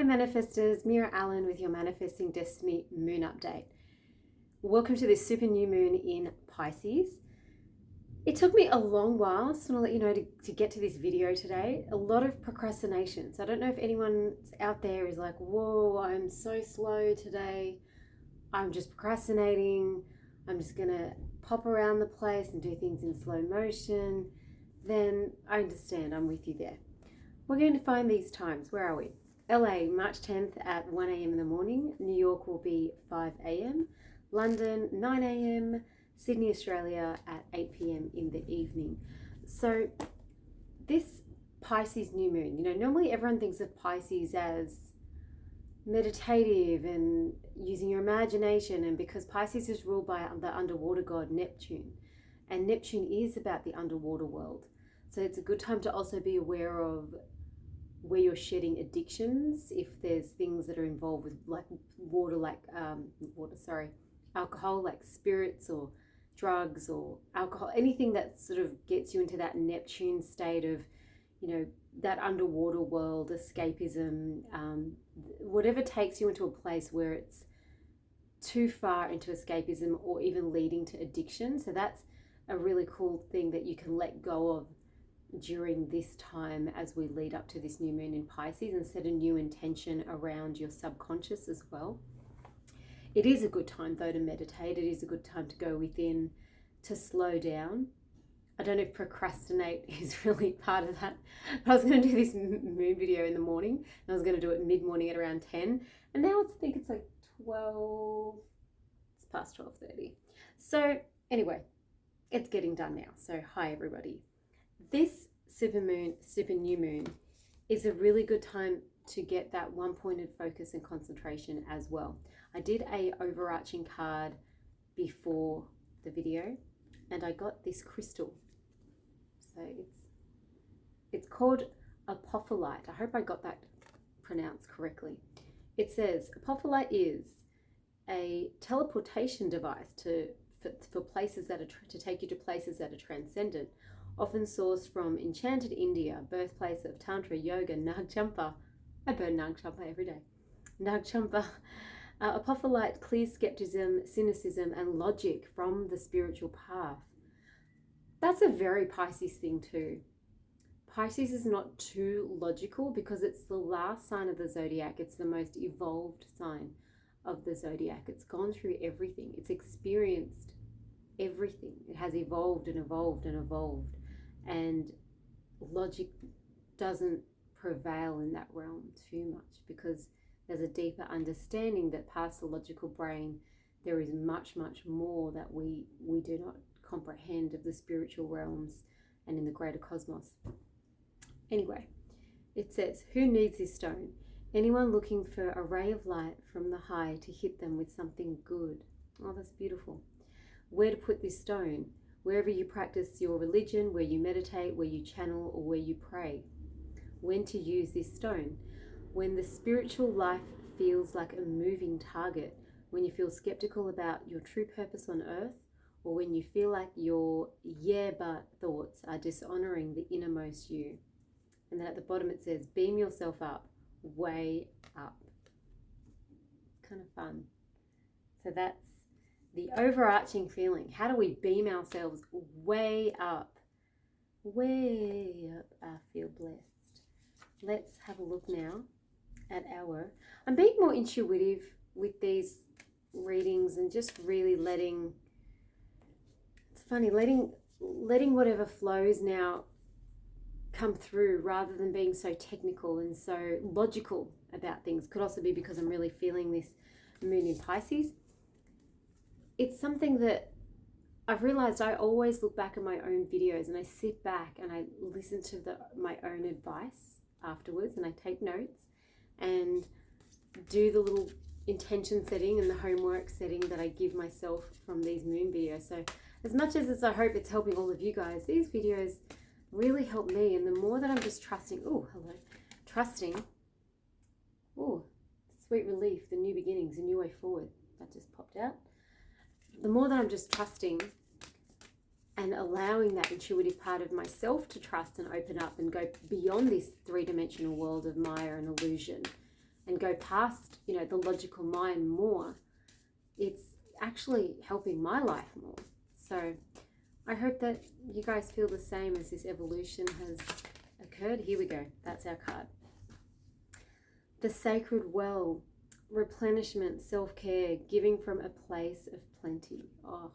Hi manifestors, Meera Allen with your Manifesting Destiny Moon Update. Welcome to this super new moon in Pisces. It took me a long while, just want to let you know, to get to this video today. A lot of procrastination. So I don't know if anyone out there is like, whoa, I'm so slow today. I'm just procrastinating. I'm just going to pop around the place and do things in slow motion. Then I understand, I'm with you there. We're going to find these times. Where are we? LA, March 10th at 1 a.m. in the morning. New York will be 5 a.m. London, 9 a.m. Sydney, Australia at 8 p.m. in the evening. So this Pisces new moon, normally everyone thinks of Pisces as meditative and using your imagination, and because Pisces is ruled by the underwater god Neptune, and Neptune is about the underwater world. So it's a good time to also be aware of where you're shedding addictions, if there's things that are involved with alcohol, like spirits or drugs or alcohol, anything that sort of gets you into that Neptune state of, that underwater world, escapism, whatever takes you into a place where it's too far into escapism or even leading to addiction. So that's a really cool thing that you can let go of during this time as we lead up to this new moon in Pisces, and set a new intention around your subconscious as well. It is a good time though to meditate. It is a good time to go within, to slow down. I don't know if procrastinate is really part of that. I was going to do this moon video in the morning, and I was going to do it mid-morning at around 10, and now I think it's like 12, it's past 12:30. So anyway, it's getting done now. So hi everybody. This super new moon is a really good time to get that one-pointed focus and concentration as well. I did a overarching card before the video, and I got this crystal. So it's called apophyllite. I hope I got that pronounced correctly. It says apophyllite is a teleportation device for places that are to take you to places that are transcendent, often sourced from enchanted India, birthplace of Tantra, yoga, Nag Champa. I burn Nag Champa every day. Nag Champa. Apophyllite clears skepticism, cynicism, and logic from the spiritual path. That's a very Pisces thing too. Pisces is not too logical because it's the last sign of the zodiac. It's the most evolved sign of the zodiac. It's gone through everything. It's experienced everything. It has evolved and evolved and evolved. And logic doesn't prevail in that realm too much, because there's a deeper understanding that past the logical brain, there is much, much more that we do not comprehend of the spiritual realms and in the greater cosmos. Anyway, it says, who needs this stone? Anyone looking for a ray of light from the high to hit them with something good. Oh, that's beautiful. Where to put this stone? Wherever you practice your religion, where you meditate, where you channel, or where you pray. When to use this stone? When the spiritual life feels like a moving target, when you feel skeptical about your true purpose on earth, or when you feel like your yeah but thoughts are dishonoring the innermost you. And then at the bottom it says, beam yourself up, way up. It's kind of fun. So that's the overarching feeling. How do we beam ourselves way up? Way up. I feel blessed. Let's have a look now at I'm being more intuitive with these readings and just really letting whatever flows now come through, rather than being so technical and so logical about things. Could also be because I'm really feeling this moon in Pisces. It's something that I've realized I always look back at my own videos, and I sit back and I listen to my own advice afterwards, and I take notes and do the little intention setting and the homework setting that I give myself from these moon videos. So as much as I hope it's helping all of you guys, these videos really help me. And the more that I'm just trusting, sweet relief, the new beginnings, a new way forward, that just popped out. The more that I'm just trusting and allowing that intuitive part of myself to trust and open up and go beyond this three-dimensional world of Maya and illusion, and go past, the logical mind more, it's actually helping my life more. So I hope that you guys feel the same as this evolution has occurred. Here we go. That's our card. The Sacred Well, replenishment, self-care, giving from a place of plenty. Oh,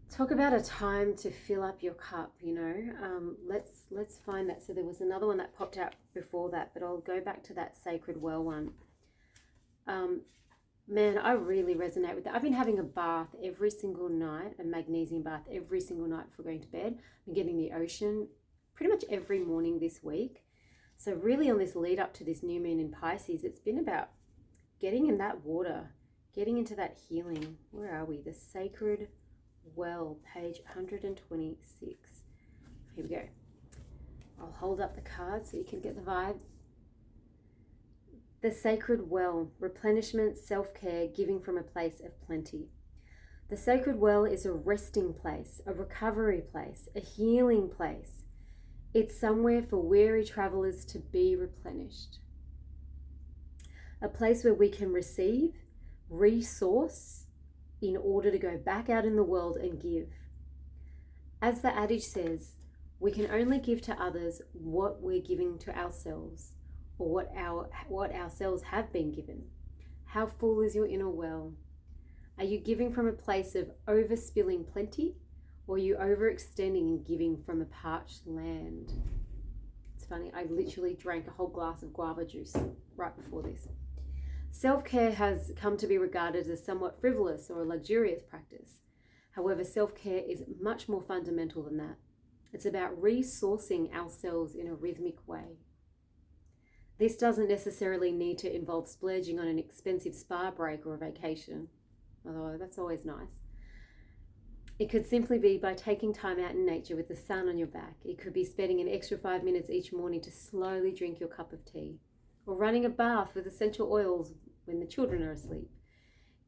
talk about a time to fill up your cup. Let's find that. So there was another one that popped out before that, but I'll go back to that Sacred Well one. Man, I really resonate with that. I've been having a bath every single night, a magnesium bath every single night before going to bed. I've been getting the ocean pretty much every morning this week. So really on this lead up to this new moon in Pisces, it's been about getting in that water, getting into that healing. Where are we? The Sacred Well, page 126. Here we go. I'll hold up the card so you can get the vibes. The Sacred Well, replenishment, self-care, giving from a place of plenty. The Sacred Well is a resting place, a recovery place, a healing place. It's somewhere for weary travelers to be replenished. A place where we can receive, resource, in order to go back out in the world and give. As the adage says, we can only give to others what we're giving to ourselves, or what ourselves have been given. How full is your inner well? Are you giving from a place of overspilling plenty, or are you overextending and giving from a parched land? It's funny, I literally drank a whole glass of guava juice right before this. Self-care has come to be regarded as somewhat frivolous or a luxurious practice. However, self-care is much more fundamental than that. It's about resourcing ourselves in a rhythmic way. This doesn't necessarily need to involve splurging on an expensive spa break or a vacation, although that's always nice. It could simply be by taking time out in nature with the sun on your back. It could be spending an extra 5 minutes each morning to slowly drink your cup of tea, or running a bath with essential oils when the children are asleep.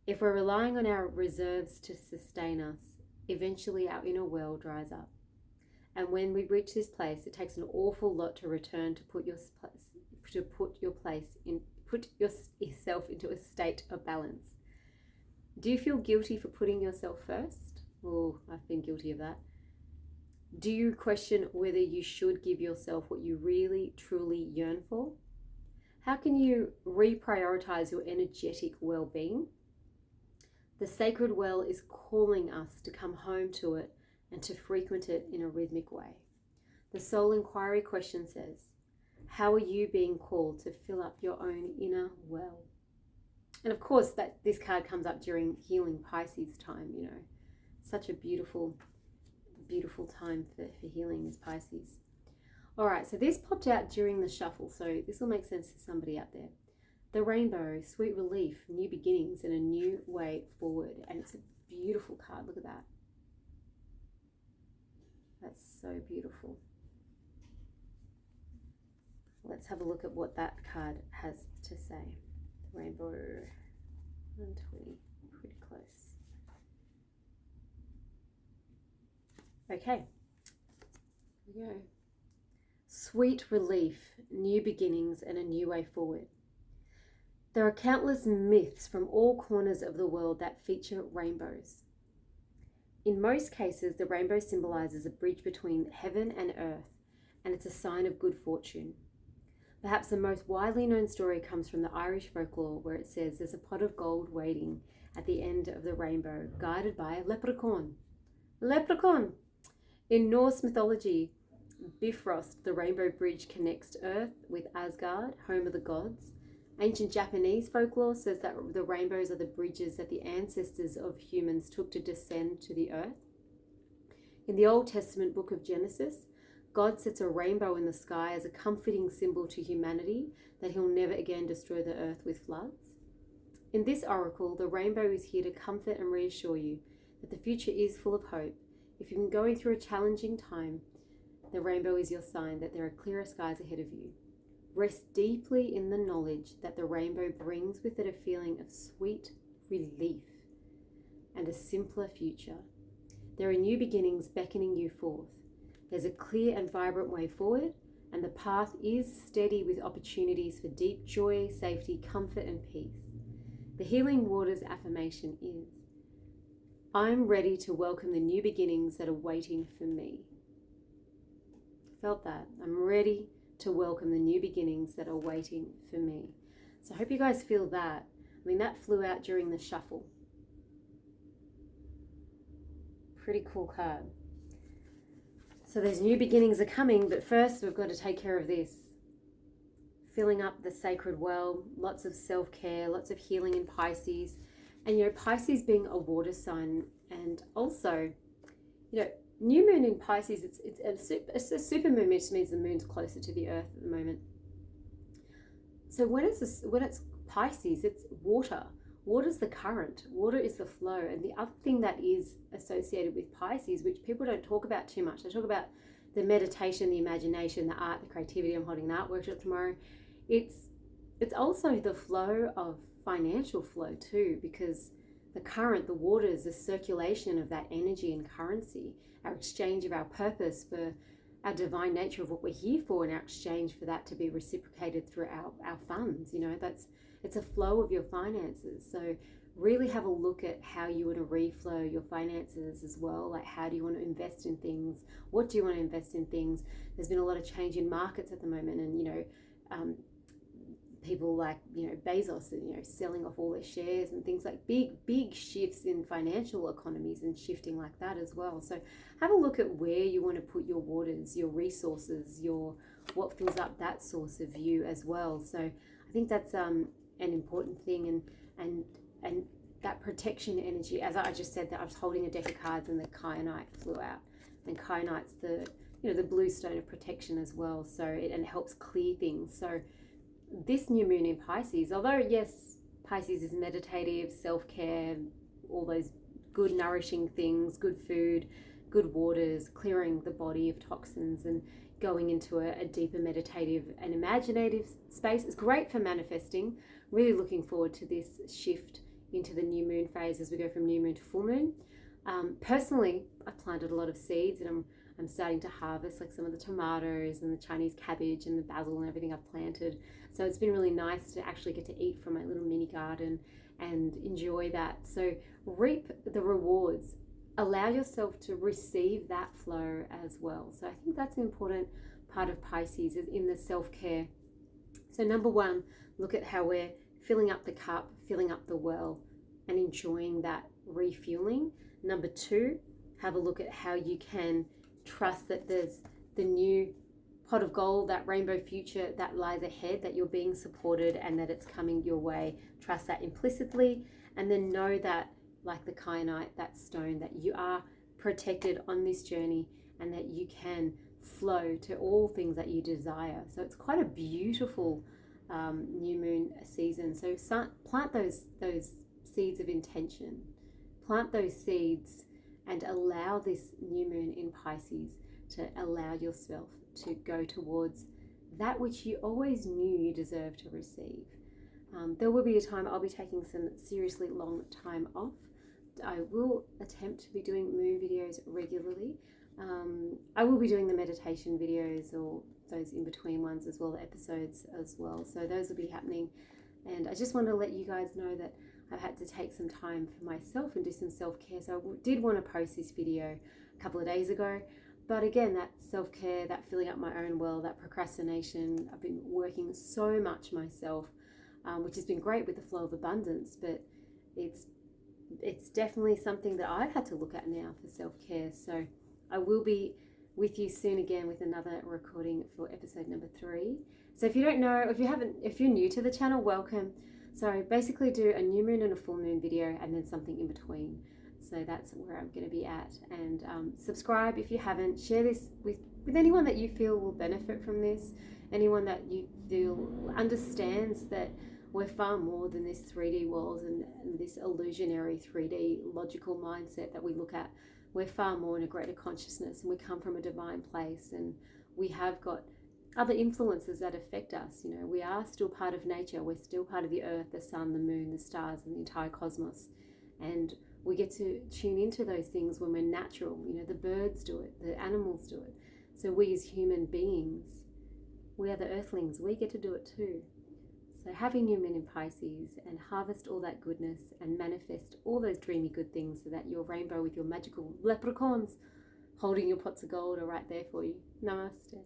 If we're relying on our reserves to sustain us, eventually our inner well dries up. And when we reach this place, it takes an awful lot to return to put yourself into a state of balance. Do you feel guilty for putting yourself first? Oh, I've been guilty of that. Do you question whether you should give yourself what you really, truly yearn for? How can you reprioritize your energetic well-being? The Sacred Well is calling us to come home to it and to frequent it in a rhythmic way. The Soul Inquiry question says, how are you being called to fill up your own inner well? And of course, this card comes up during healing Pisces time, Such a beautiful, beautiful time for healing is Pisces. All right, so this popped out during the shuffle, so this will make sense to somebody out there. The Rainbow, sweet relief, new beginnings, and a new way forward. And it's a beautiful card. Look at that. That's so beautiful. Let's have a look at what that card has to say. The Rainbow, 120, pretty close. Okay, here we go. Sweet relief, new beginnings, and a new way forward. There are countless myths from all corners of the world that feature rainbows. In most cases, the rainbow symbolizes a bridge between heaven and earth, and it's a sign of good fortune. Perhaps the most widely known story comes from the Irish folklore, where it says there's a pot of gold waiting at the end of the rainbow, guided by a leprechaun. Leprechaun! In Norse mythology, Bifrost, the rainbow bridge, connects Earth with Asgard, home of the gods. Ancient Japanese folklore says that the rainbows are the bridges that the ancestors of humans took to descend to the earth. In the Old Testament book of Genesis, God sets a rainbow in the sky as a comforting symbol to humanity that he'll never again destroy the earth with floods. In this oracle, the rainbow is here to comfort and reassure you that the future is full of hope. If you've been going through a challenging time, the rainbow is your sign that there are clearer skies ahead of you. Rest deeply in the knowledge that the rainbow brings with it a feeling of sweet relief and a simpler future. There are new beginnings beckoning you forth. There's a clear and vibrant way forward, and the path is steady with opportunities for deep joy, safety, comfort, and peace. The Healing Waters affirmation is, I'm ready to welcome the new beginnings that are waiting for me. Felt that? I'm ready to welcome the new beginnings that are waiting for me. So I hope you guys feel that. I mean, that flew out during the shuffle. Pretty cool card. So those new beginnings are coming, but first we've got to take care of this. Filling up the sacred well, lots of self-care, lots of healing in Pisces. And, Pisces being a water sign, and also, new moon in Pisces, it's a super moon, which means the moon's closer to the earth at the moment. So when it's Pisces, it's water. Water's the current. Water is the flow. And the other thing that is associated with Pisces, which people don't talk about too much, they talk about the meditation, the imagination, the art, the creativity. I'm holding an art workshop tomorrow. It's also the flow of financial flow too, because the current, the waters, the circulation of that energy and currency, our exchange of our purpose for our divine nature of what we're here for, and our exchange for that to be reciprocated through our funds. It's a flow of your finances. So really have a look at how you want to reflow your finances as well. Like, how do you want to invest in things? What do you want to invest in things? There's been a lot of change in markets at the moment, and people like Bezos, selling off all their shares and things, like big shifts in financial economies and shifting like that as well. So have a look at where you want to put your waters, your resources, what fills up that source of you as well. So I think that's an important thing, and that protection energy. As I just said, that I was holding a deck of cards and the kyanite flew out, and kyanite's the blue stone of protection as well. So it helps clear things. So this new moon in Pisces, although yes, Pisces is meditative, self-care, all those good nourishing things, good food, good waters, clearing the body of toxins and going into a deeper meditative and imaginative space. It's great for manifesting. Really looking forward to this shift into the new moon phase as we go from new moon to full moon. Personally, I've planted a lot of seeds, and I'm starting to harvest like some of the tomatoes and the Chinese cabbage and the basil and everything I've planted. So it's been really nice to actually get to eat from my little mini garden and enjoy that. So reap the rewards. Allow yourself to receive that flow as well. So I think that's an important part of Pisces, is in the self-care. So number one, look at how we're filling up the cup, filling up the well, and enjoying that refueling. Number two, have a look at how you can trust that there's the new pot of gold, that rainbow future that lies ahead, that you're being supported and that it's coming your way. Trust that implicitly, and then know that, like the kyanite, that stone, that you are protected on this journey and that you can flow to all things that you desire. So it's quite a beautiful new moon season. So plant those seeds of intention, plant those seeds, and allow this new moon in Pisces to allow yourself to go towards that which you always knew you deserved to receive. There will be a time I'll be taking some seriously long time off. I will attempt to be doing moon videos regularly. I will be doing the meditation videos, or those in between ones as well, the episodes as well. So those will be happening. And I just want to let you guys know that I've had to take some time for myself and do some self-care. So I did want to post this video a couple of days ago. But again, that self-care, that filling up my own well, that procrastination, I've been working so much myself, which has been great with the flow of abundance. But it's definitely something that I've had to look at now for self-care. So I will be with you soon again with another recording for episode number 3. So if you don't know, if you're new to the channel, welcome. So I basically do a new moon and a full moon video, and then something in between. So that's where I'm going to be at. And subscribe if you haven't. Share this with anyone that you feel will benefit from this. Anyone that you feel understands that we're far more than this 3D world and this illusionary 3D logical mindset that we look at. We're far more in a greater consciousness, and we come from a divine place, and we have got other influences that affect us. We are still part of nature. We're still part of the earth, the sun, the moon, the stars, and the entire cosmos. And we get to tune into those things when we're natural. The birds do it, the animals do it. So we as human beings We are the earthlings, we get to do it too. So happy new moon in Pisces, and harvest all that goodness and manifest all those dreamy good things so that your rainbow with your magical leprechauns holding your pots of gold are right there for you. Namaste.